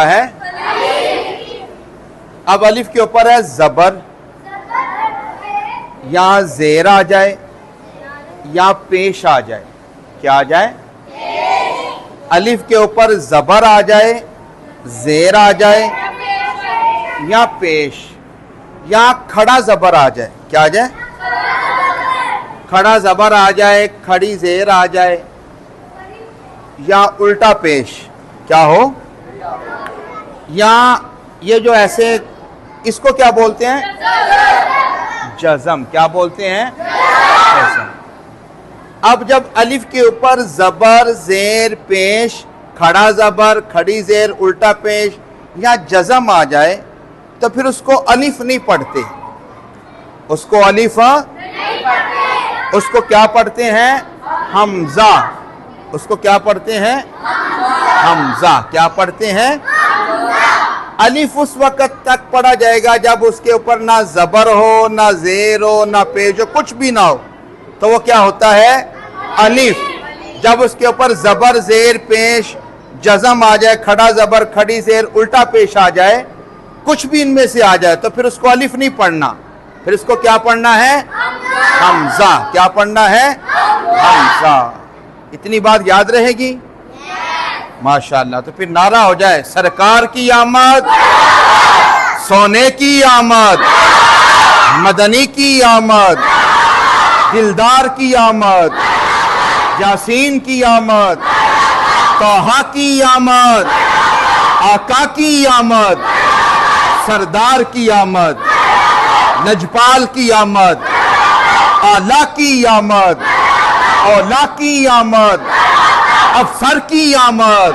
ہے اب الف کے اوپر ہے زبر، یہاں زیر آ جائے یا پیش آ جائے، کیا آ جائے؟ الف کے اوپر زبر آ جائے، زیر آ جائے یا پیش، یا کھڑا زبر آ جائے، کیا آ جائے؟ کھڑا زبر آ جائے، کھڑی زیر آ جائے یا الٹا پیش، کیا ہو؟ یا یہ جو ایسے، اس کو کیا بولتے ہیں؟ جزم۔ کیا بولتے ہیں؟ جزم۔ اب جب الف کے اوپر زبر، زیر، پیش، کھڑا زبر، کھڑی زیر، الٹا پیش یا جزم آ جائے تو پھر اس کو الف نہیں پڑھتے، اس کو الف اس کو کیا پڑھتے ہیں؟ حمزہ۔ اس کو کیا پڑھتے ہیں؟ حمزہ۔ کیا پڑھتے ہیں؟ الف اس وقت تک پڑھا جائے گا جب اس کے اوپر نہ زبر ہو، نہ زیر ہو، نہ پیش ہو، کچھ بھی نہ ہو، تو وہ کیا ہوتا ہے؟ الف۔ جب اس کے اوپر زبر، زیر، پیش، جزم آ جائے، کھڑا زبر، کھڑی زیر، الٹا پیش آ جائے، کچھ بھی ان میں سے آ جائے تو پھر اس کو الف نہیں پڑھنا، پھر اس کو کیا پڑھنا ہے؟ حمزہ۔ کیا پڑھنا ہے؟ حمزہ۔ اتنی بات یاد رہے گی؟ ماشاءاللہ۔ تو پھر نعرہ ہو جائے، سرکار کی آمد، سونے کی آمد، مدنی کی آمد، دلدار کی آمد، یاسین کی آمد، طٰہٰ کی آمد، آقا کی آمد، سردار کی آمد، نجپال کی آمد، آلہ کی آمد، اولا کی آمد، افسر کی آمد،